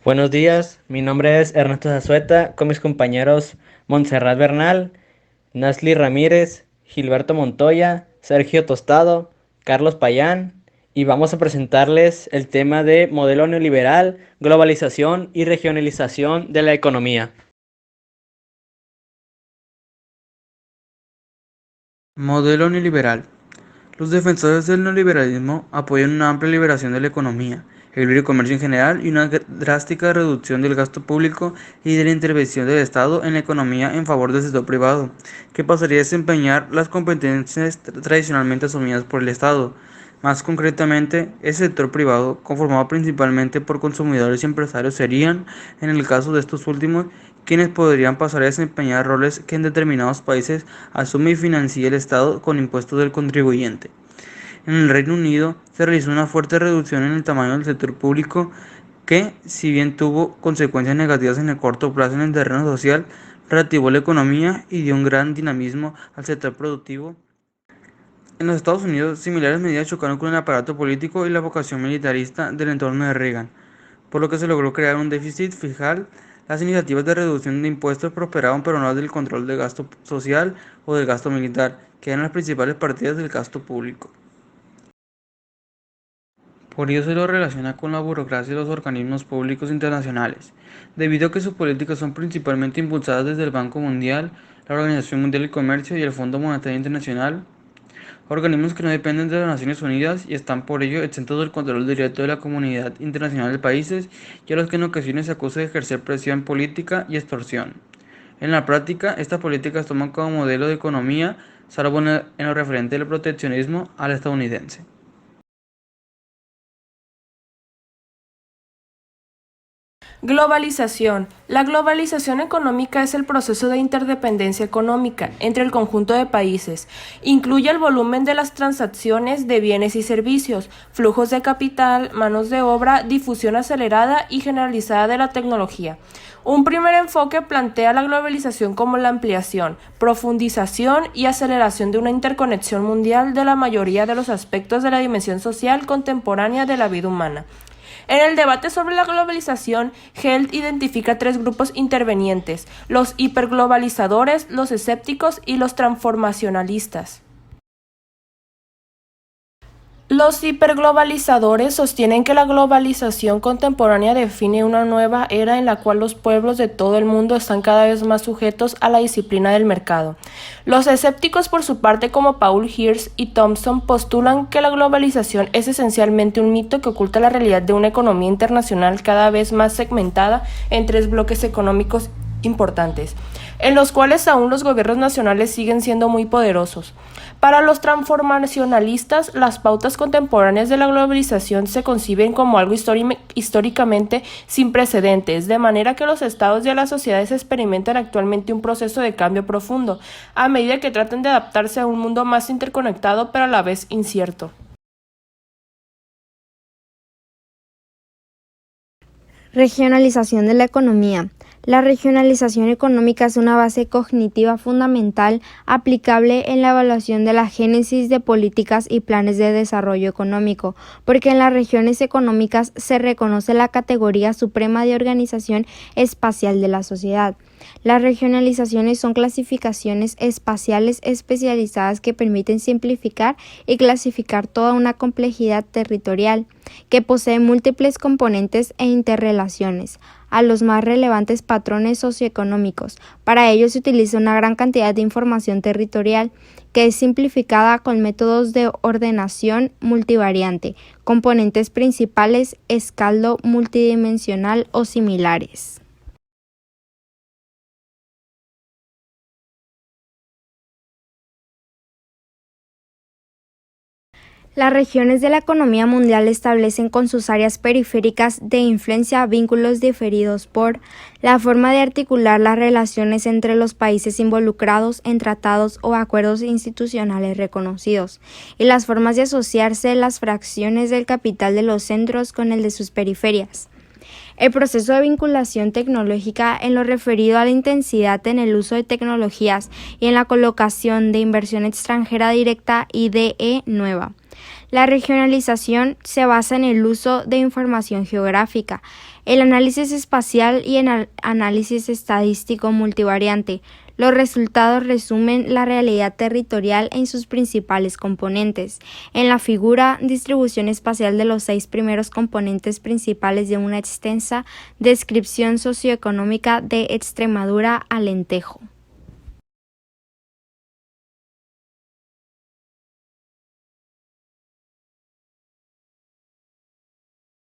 Buenos días, mi nombre es Ernesto Zazueta, con mis compañeros Montserrat Bernal, Nasli Ramírez, Gilberto Montoya, Sergio Tostado, Carlos Payán, y vamos a presentarles el tema de modelo neoliberal, globalización y regionalización de la economía. Modelo neoliberal. Los defensores del neoliberalismo apoyan una amplia liberación de la economía, el libre comercio en general y una drástica reducción del gasto público y de la intervención del Estado en la economía en favor del sector privado, que pasaría a desempeñar las competencias tradicionalmente asumidas por el Estado. Más concretamente, el sector privado, conformado principalmente por consumidores y empresarios, serían, en el caso de estos últimos, quienes podrían pasar a desempeñar roles que en determinados países asume y financia el Estado con impuestos del contribuyente. En el Reino Unido se realizó una fuerte reducción en el tamaño del sector público que, si bien tuvo consecuencias negativas en el corto plazo en el terreno social, reactivó la economía y dio un gran dinamismo al sector productivo. En los Estados Unidos, similares medidas chocaron con el aparato político y la vocación militarista del entorno de Reagan, por lo que se logró crear un déficit fiscal. Las iniciativas de reducción de impuestos prosperaron, pero no del control del gasto social o del gasto militar, que eran las principales partidas del gasto público. Por ello se lo relaciona con la burocracia de los organismos públicos internacionales, debido a que sus políticas son principalmente impulsadas desde el Banco Mundial, la Organización Mundial del Comercio y el Fondo Monetario Internacional, organismos que no dependen de las Naciones Unidas y están por ello exentos del control directo de la comunidad internacional de países y a los que en ocasiones se acusa de ejercer presión política y extorsión. En la práctica, estas políticas toman como modelo de economía, salvo en lo referente al proteccionismo, al estadounidense. Globalización. La globalización económica es el proceso de interdependencia económica entre el conjunto de países. Incluye el volumen de las transacciones de bienes y servicios, flujos de capital, manos de obra, difusión acelerada y generalizada de la tecnología. Un primer enfoque plantea la globalización como la ampliación, profundización y aceleración de una interconexión mundial de la mayoría de los aspectos de la dimensión social contemporánea de la vida humana. En el debate sobre la globalización, Held identifica tres grupos intervenientes: los hiperglobalizadores, los escépticos y los transformacionalistas. Los hiperglobalizadores sostienen que la globalización contemporánea define una nueva era en la cual los pueblos de todo el mundo están cada vez más sujetos a la disciplina del mercado. Los escépticos, por su parte, como Paul Hirsch y Thompson, postulan que la globalización es esencialmente un mito que oculta la realidad de una economía internacional cada vez más segmentada en tres bloques económicos importantes, en los cuales aún los gobiernos nacionales siguen siendo muy poderosos. Para los transformacionalistas, las pautas contemporáneas de la globalización se conciben como algo históricamente sin precedentes, de manera que los estados y las sociedades experimentan actualmente un proceso de cambio profundo, a medida que tratan de adaptarse a un mundo más interconectado pero a la vez incierto. Regionalización de la economía. La regionalización económica es una base cognitiva fundamental aplicable en la evaluación de la génesis de políticas y planes de desarrollo económico, porque en las regiones económicas se reconoce la categoría suprema de organización espacial de la sociedad. Las regionalizaciones son clasificaciones espaciales especializadas que permiten simplificar y clasificar toda una complejidad territorial que posee múltiples componentes e interrelaciones a los más relevantes patrones socioeconómicos. Para ello se utiliza una gran cantidad de información territorial que es simplificada con métodos de ordenación multivariante, componentes principales, escaldo multidimensional o similares. Las regiones de la economía mundial establecen con sus áreas periféricas de influencia vínculos diferidos por la forma de articular las relaciones entre los países involucrados en tratados o acuerdos institucionales reconocidos, y las formas de asociarse las fracciones del capital de los centros con el de sus periferias. El proceso de vinculación tecnológica en lo referido a la intensidad en el uso de tecnologías y en la colocación de inversión extranjera directa IDE nueva. La regionalización se basa en el uso de información geográfica, el análisis espacial y en el análisis estadístico multivariante. Los resultados resumen la realidad territorial en sus principales componentes. En la figura, distribución espacial de los 6 primeros componentes principales de una extensa descripción socioeconómica de Extremadura, Alentejo.